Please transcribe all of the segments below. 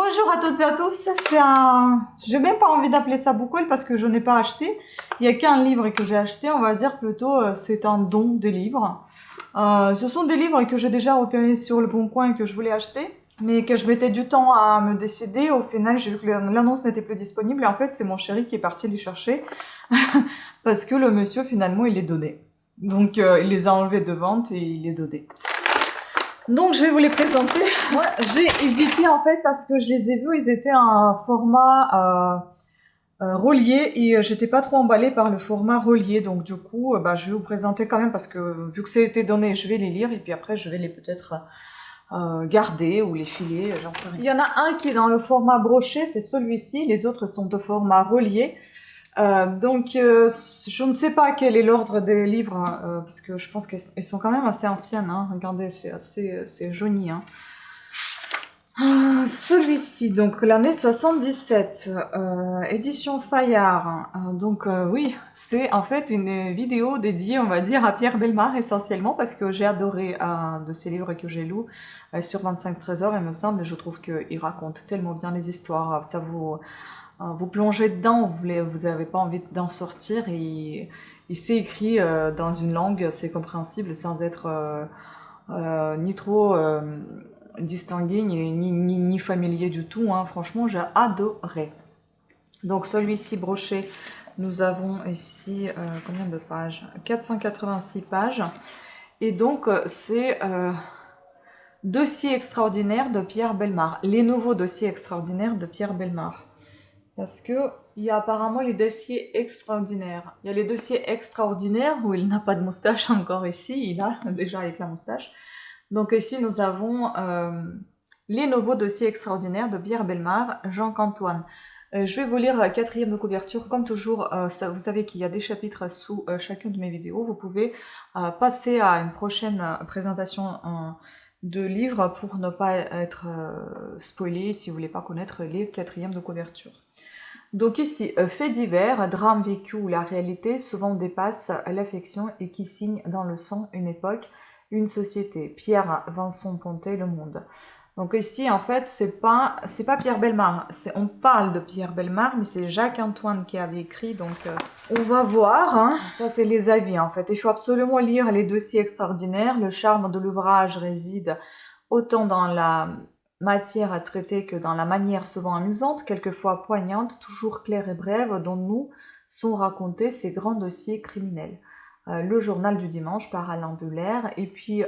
Bonjour à toutes et à tous, c'est un... J'ai même pas envie d'appeler ça bouquet parce que je n'ai pas acheté. Il y a qu'un livre que j'ai acheté, on va dire plutôt c'est un don des livres. Ce sont des livres que j'ai déjà repérés sur le Bon Coin et que je voulais acheter, mais que je mettais du temps à me décider. Au final, j'ai vu que l'annonce n'était plus disponible et en fait, c'est mon chéri qui est parti les chercher parce que le monsieur, finalement, il les donnait. Donc, il les a enlevés de vente et il les donnait. Donc, je vais vous les présenter. Moi, j'ai hésité en fait parce que je les ai vus, ils étaient un format relié et j'étais pas trop emballée par le format relié. Donc, du coup, je vais vous présenter quand même parce que vu que ça a été donné, je vais les lire et puis après, je vais les peut-être garder ou les filer, j'en sais rien. Il y en a un qui est dans le format broché, c'est celui-ci. Les autres sont de format relié. Je ne sais pas quel est l'ordre des livres, parce que je pense qu'ils sont quand même assez anciennes. Hein. Regardez, c'est jauni. Hein. Celui-ci, donc l'année 77, édition Fayard. Oui, c'est en fait une vidéo dédiée, on va dire, à Pierre Bellemare essentiellement, parce que j'ai adoré un de ses livres que j'ai lu sur 25 trésors, il me semble, et je trouve qu'il raconte tellement bien les histoires, ça vous plongez dedans, vous avez pas envie d'en sortir, et c'est écrit dans une langue assez compréhensible sans être ni trop distingué ni familier du tout. Hein. Franchement, j'ai adoré. Donc celui-ci broché, nous avons ici combien de pages? 486 pages. Et donc c'est Dossier extraordinaire de Pierre Bellemare. Les nouveaux dossiers extraordinaires de Pierre Bellemare. Parce que il y a apparemment les dossiers extraordinaires. Il y a les dossiers extraordinaires où il n'a pas de moustache encore ici. Il a déjà avec la moustache. Donc ici, nous avons les nouveaux dossiers extraordinaires de Pierre Bellemare, Jean-Antoine. Je vais vous lire la quatrième de couverture. Comme toujours, vous savez qu'il y a des chapitres sous chacune de mes vidéos. Vous pouvez passer à une prochaine présentation de livres pour ne pas être spoilé si vous voulez pas connaître les quatrièmes de couverture. Donc ici, fait divers, drame vécu où la réalité souvent dépasse l'affection et qui signe dans le sang une époque, une société. Pierre Vincent Pontet, Le Monde. Donc ici, en fait, c'est pas Pierre Bellemare. On parle de Pierre Bellemare, mais c'est Jacques-Antoine qui avait écrit. Donc on va voir. Hein. Ça, c'est les avis, en fait. Il faut absolument lire les dossiers extraordinaires. Le charme de l'ouvrage réside autant dans la matière à traiter que dans la manière souvent amusante, quelquefois poignante, toujours claire et brève, dont nous sont racontés ces grands dossiers criminels. Le journal du dimanche par Alain Buller, et puis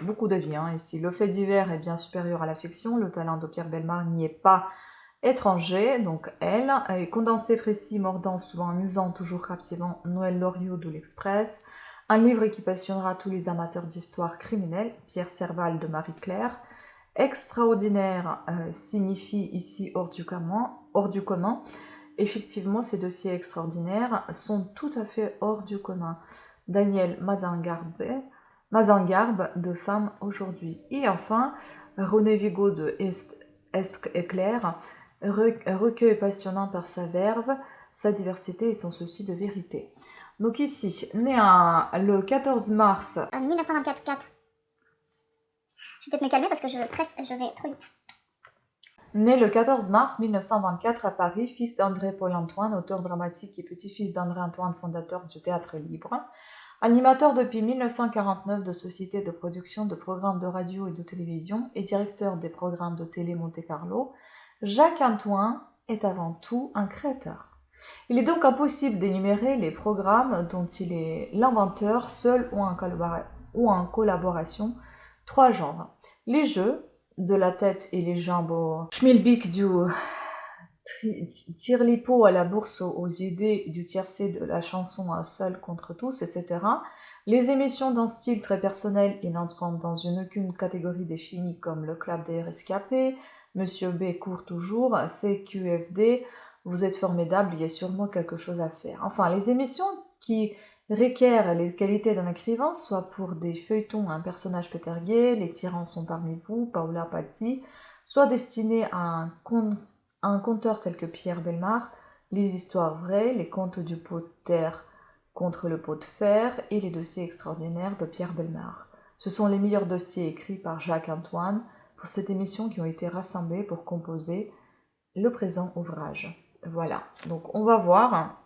beaucoup d'avis hein, ici. Le fait divers est bien supérieur à la fiction, le talent de Pierre Bellemare n'y est pas étranger, donc elle, est condensé, précis, mordant, souvent amusant, toujours captivant, Noël Loriot de l'Express, un livre qui passionnera tous les amateurs d'histoire criminelle, Pierre Serval de Marie-Claire. Extraordinaire signifie ici hors du commun. Effectivement, ces dossiers extraordinaires sont tout à fait hors du commun. Daniel Mazingarbe de Femmes aujourd'hui. Et enfin, René Vigo de Est éclair, recueil passionnant par sa verve, sa diversité et son souci de vérité. Donc ici, né le 14 mars 1924. Je vais peut-être me calmer parce que je stresse, je vais trop vite. Né le 14 mars 1924 à Paris, fils d'André Paul-Antoine, auteur dramatique et petit-fils d'André Antoine, fondateur du Théâtre Libre. Animateur depuis 1949 de sociétés de production de programmes de radio et de télévision et directeur des programmes de télé Monte-Carlo, Jacques-Antoine est avant tout un créateur. Il est donc impossible d'énumérer les programmes dont il est l'inventeur, seul ou en collaboration. 3 genres. Les jeux, de la tête et les jambes au schmilblick du tire-lipo à la bourse aux idées du tiercé de la chanson à seul contre tous, etc. Les émissions d'un style très personnel et n'entrant dans aucune catégorie définie comme le club des rescapés, Monsieur B court toujours, CQFD, vous êtes formidable, il y a sûrement quelque chose à faire. Enfin, les émissions qui requièrent les qualités d'un écrivain, soit pour des feuilletons un personnage pétergué, les tyrans sont parmi vous, Paola Pazzi, soit destinées à un conteur tel que Pierre Bellemare, les histoires vraies, les contes du pot de terre contre le pot de fer et les dossiers extraordinaires de Pierre Bellemare. Ce sont les meilleurs dossiers écrits par Jacques-Antoine, pour cette émission qui ont été rassemblés pour composer le présent ouvrage. Voilà, donc on va voir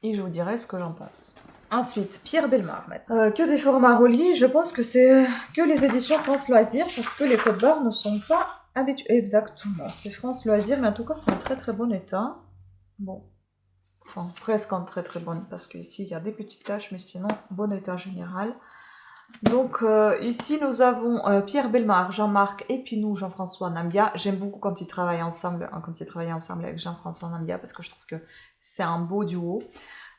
et je vous dirai ce que j'en pense. Ensuite, Pierre Bellemare. Que des formats reliés, je pense que c'est que les éditions France Loisirs parce que les codes barres ne sont pas habitués. Exactement, c'est France Loisirs, mais en tout cas c'est en très très bon état. Bon, enfin presque en très très bon, parce qu'ici il y a des petites taches, mais sinon bon état général. Donc ici nous avons Pierre Bellemare, Jean-Marc Épinou, Jean-François Nambia. J'aime beaucoup quand ils travaillent ensemble, avec Jean-François Nambia parce que je trouve que c'est un beau duo.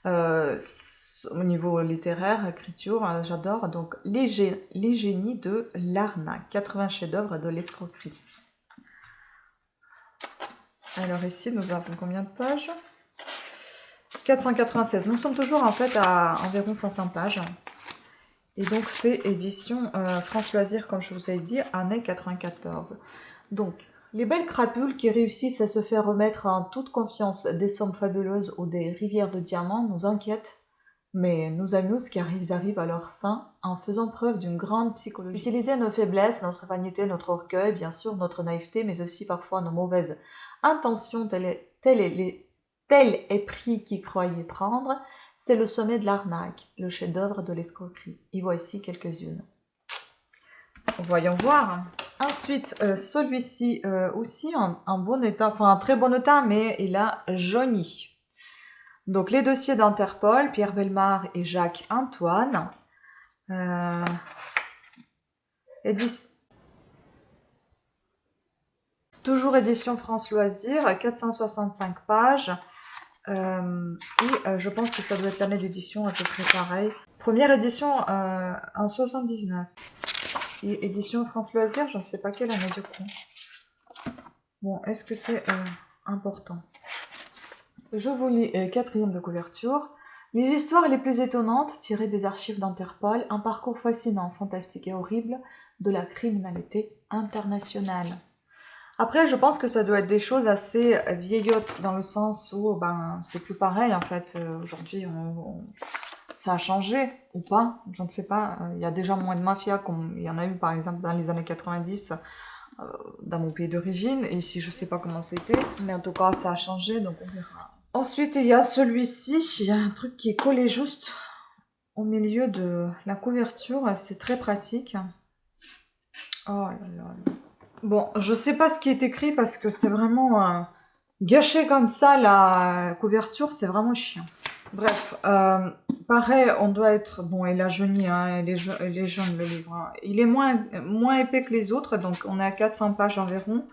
Au niveau littéraire, écriture, j'adore. Donc les génies de l'arnaque, 80 chefs-d'œuvre de l'escroquerie. Alors ici nous avons combien de pages? 496. Nous sommes toujours en fait à environ 500 pages. Et donc c'est édition France Loisirs, comme je vous ai dit, année 94. Donc, les belles crapules qui réussissent à se faire remettre en toute confiance des sommes fabuleuses ou des rivières de diamants nous inquiètent, mais nous amusent car ils arrivent à leur fin en faisant preuve d'une grande psychologie. Utiliser nos faiblesses, notre vanité, notre orgueil, bien sûr notre naïveté, mais aussi parfois nos mauvaises intentions, tel est prix qu'ils croyaient prendre, c'est le sommet de l'arnaque, le chef-d'œuvre de l'escroquerie. Y voici quelques-unes. Voyons voir. Ensuite, celui-ci aussi en bon état, enfin en très bon état, mais il a jauni. Donc les dossiers d'Interpol, Pierre Bellemare et Jacques Antoine. Toujours édition France Loisirs, 465 pages. Je pense que ça doit être l'année d'édition à peu près pareil. Première édition en 79. Et édition France Loisirs, je ne sais pas quelle année du coup. Bon, est-ce que c'est important? Je vous lis quatrième de couverture. Les histoires les plus étonnantes tirées des archives d'Interpol, un parcours fascinant, fantastique et horrible de la criminalité internationale. Après, je pense que ça doit être des choses assez vieillottes dans le sens où c'est plus pareil en fait. Aujourd'hui, ça a changé ou pas, je ne sais pas. Il y a déjà moins de mafia comme il y en a eu par exemple dans les années 90 dans mon pays d'origine. Et ici, je ne sais pas comment c'était, mais en tout cas, ça a changé, donc on verra. Ensuite, il y a celui-ci. Il y a un truc qui est collé juste au milieu de la couverture. C'est très pratique. Oh là là. Bon, je sais pas ce qui est écrit parce que c'est vraiment gâché comme ça la couverture, c'est vraiment chiant. Bref, pareil, on doit être... Bon, il a jauni, hein, il est jaune le livre. Hein. Il est moins épais que les autres, donc on est à 400 pages environ.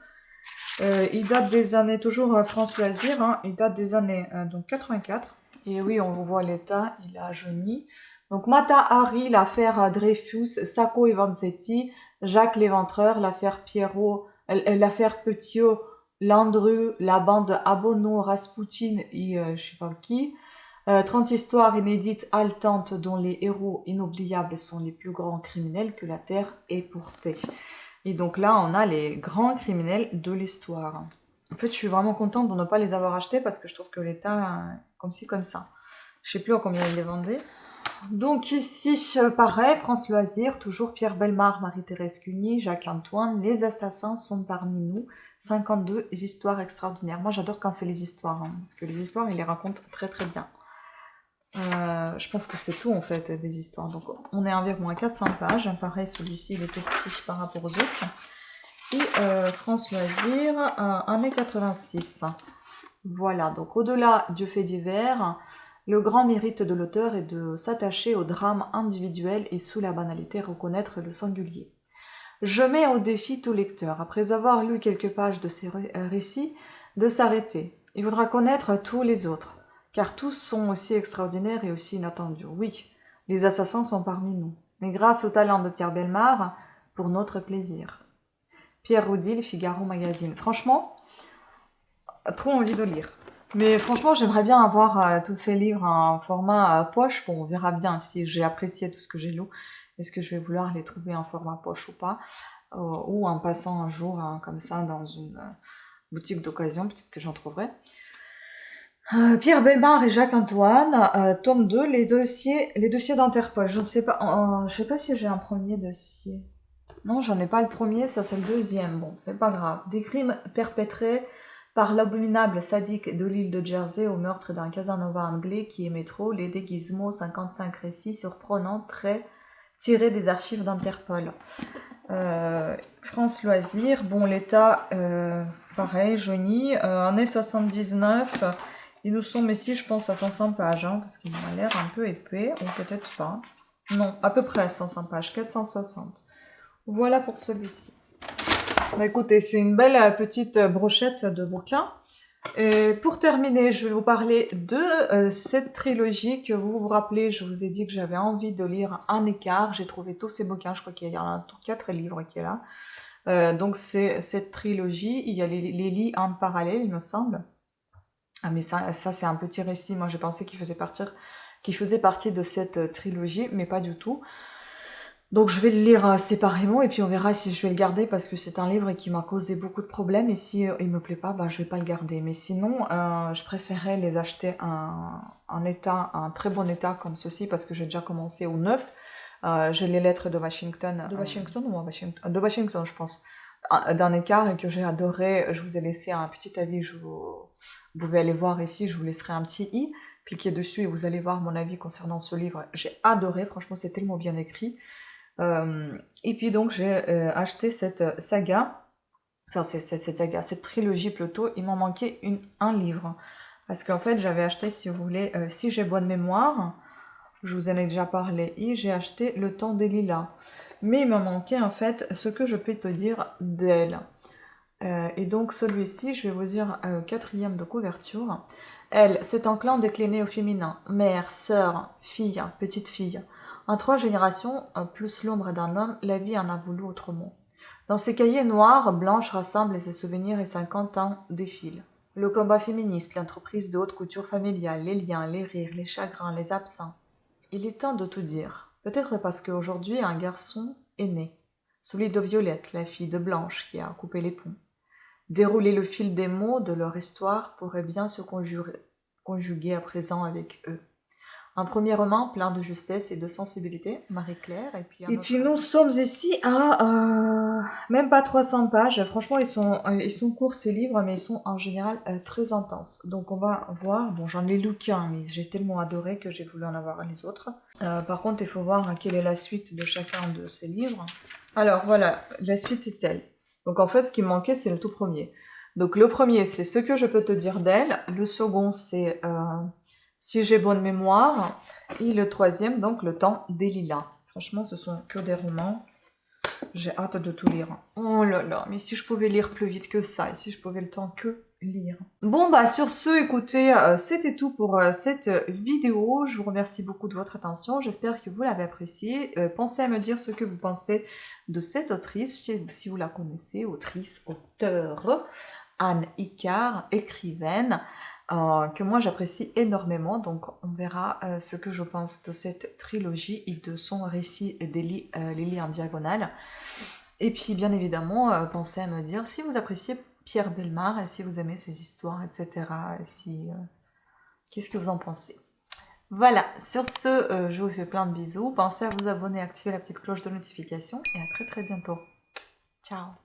Il date des années, toujours France Loisirs, hein, il date des années donc 84. Et oui, on voit l'état, il a jauni. Donc Mata Hari, l'affaire Dreyfus, Sacco et Vanzetti, Jacques l'Éventreur, l'affaire Pierrot, l'affaire Petiot, Landru, la bande Abono, Rasputin et je sais pas qui. 30 histoires inédites haletantes dont les héros inoubliables sont les plus grands criminels que la terre ait portés. Et donc là, on a les grands criminels de l'histoire. En fait, je suis vraiment contente de ne pas les avoir achetés parce que je trouve que l'état, comme ci, comme ça. Je sais plus à combien ils les vendaient. Donc ici, pareil, France Loisirs, toujours Pierre Bellemare, Marie-Thérèse Cuny, Jacques Antoine, les assassins sont parmi nous, 52 histoires extraordinaires. Moi j'adore quand c'est les histoires, hein, parce que les histoires, ils les racontent très très bien. Je pense que c'est tout en fait, des histoires. Donc on est environ à 400 pages, pareil celui-ci il est tout petit par rapport aux autres. Et France Loisirs, année 86. Voilà, donc au-delà du fait divers, le grand mérite de l'auteur est de s'attacher au drame individuel et sous la banalité reconnaître le singulier. Je mets au défi tout lecteur, après avoir lu quelques pages de ces récits, de s'arrêter. Il faudra connaître tous les autres, car tous sont aussi extraordinaires et aussi inattendus. Oui, les assassins sont parmi nous, mais grâce au talent de Pierre Bellemare, pour notre plaisir. Pierre Oudil, Figaro Magazine. Franchement, trop envie de lire. Mais franchement, j'aimerais bien avoir tous ces livres en format poche. Bon, on verra bien si j'ai apprécié tout ce que j'ai lu. Est-ce que je vais vouloir les trouver en format poche ou pas, ou en passant un jour comme ça dans une boutique d'occasion, peut-être que j'en trouverai. Pierre Bellemare et Jacques Antoine, tome 2, les dossiers d'Interpol. Je ne sais pas, je sais pas si j'ai un premier dossier. Non, j'en ai pas le premier, ça c'est le deuxième. Bon, c'est pas grave. Des crimes perpétrés par l'abominable sadique de l'île de Jersey au meurtre d'un Casanova anglais qui aimait trop les déguisements, 55 récits surprenants, très tirés des archives d'Interpol. France Loisirs, bon, l'état, pareil, jauni, année 79, ils nous sont, mais si je pense à 500 pages, hein, parce qu'il m'a l'air un peu épais, ou peut-être pas. Non, à peu près 500 pages, 460. Voilà pour celui-ci. Bah écoutez, c'est une belle petite brochette de bouquins. Et pour terminer, je vais vous parler de cette trilogie que vous vous rappelez, je vous ai dit que j'avais envie de lire un écart. J'ai trouvé tous ces bouquins, je crois qu'il y a un tour 4 livres qui est là. Donc c'est cette trilogie, il y a les lits en parallèle, il me semble. Ah mais ça c'est un petit récit, moi j'ai pensé qu'il faisait partie de cette trilogie, mais pas du tout. Donc je vais le lire séparément et puis on verra si je vais le garder parce que c'est un livre qui m'a causé beaucoup de problèmes et si il me plaît pas, bah je vais pas le garder. Mais sinon, je préférais les acheter un très bon état comme ceci parce que j'ai déjà commencé au neuf. J'ai les lettres de Washington, de Washington je pense, d'un écart et que j'ai adoré. Je vous ai laissé un petit avis, vous pouvez aller voir ici, je vous laisserai un petit i. Cliquez dessus et vous allez voir mon avis concernant ce livre. J'ai adoré, franchement c'est tellement bien écrit. Et puis donc j'ai acheté cette saga, enfin cette saga, cette trilogie plutôt, il m'en manquait un livre. Parce qu'en fait j'avais acheté, si vous voulez, si j'ai bonne mémoire, je vous en ai déjà parlé, et j'ai acheté Le Temps des Lilas. Mais il m'a manqué en fait ce que je peux te dire d'elle. Et donc celui-ci, je vais vous dire quatrième de couverture. Elle, c'est un clan décliné au féminin. Mère, sœur, fille, petite fille. En 3 générations, plus l'ombre d'un homme, la vie en a voulu autrement. Dans ses cahiers noirs, Blanche rassemble ses souvenirs et 50 ans défilent. Le combat féministe, l'entreprise de haute couture familiale, les liens, les rires, les chagrins, les absents. Il est temps de tout dire. Peut-être parce qu'aujourd'hui, un garçon est né. Celui de Violette, la fille de Blanche, qui a coupé les ponts. Dérouler le fil des mots de leur histoire pourrait bien se conjuguer à présent avec eux. Un premier roman plein de justesse et de sensibilité, Marie-Claire, et puis nous sommes ici à même pas 300 pages. Franchement, ils sont courts ces livres, mais ils sont en général très intenses. Donc on va voir, bon j'en ai lu qu'un, mais j'ai tellement adoré que j'ai voulu en avoir les autres. Par contre, il faut voir quelle est la suite de chacun de ces livres. Alors voilà, la suite est telle. Donc en fait, ce qui me manquait, c'est le tout premier. Donc le premier, c'est Ce que je peux te dire d'elle. Le second, c'est Si j'ai bonne mémoire. Et le troisième, donc Le Temps des Lilas. Franchement, ce sont que des romans. J'ai hâte de tout lire. Oh là là, mais si je pouvais lire plus vite que ça, et si je pouvais le temps que lire. Bon bah sur ce, écoutez, c'était tout pour cette vidéo. Je vous remercie beaucoup de votre attention. J'espère que vous l'avez apprécié. Pensez à me dire ce que vous pensez de cette autrice, si vous la connaissez, autrice, auteure, Anne Icard, écrivaine. Que moi j'apprécie énormément, donc on verra ce que je pense de cette trilogie et de son récit Les lits en diagonale. Et puis bien évidemment, pensez à me dire si vous appréciez Pierre Bellemare et si vous aimez ses histoires, etc. Qu'est-ce que vous en pensez? Voilà, sur ce, je vous fais plein de bisous. Pensez à vous abonner, activer la petite cloche de notification et à très très bientôt. Ciao!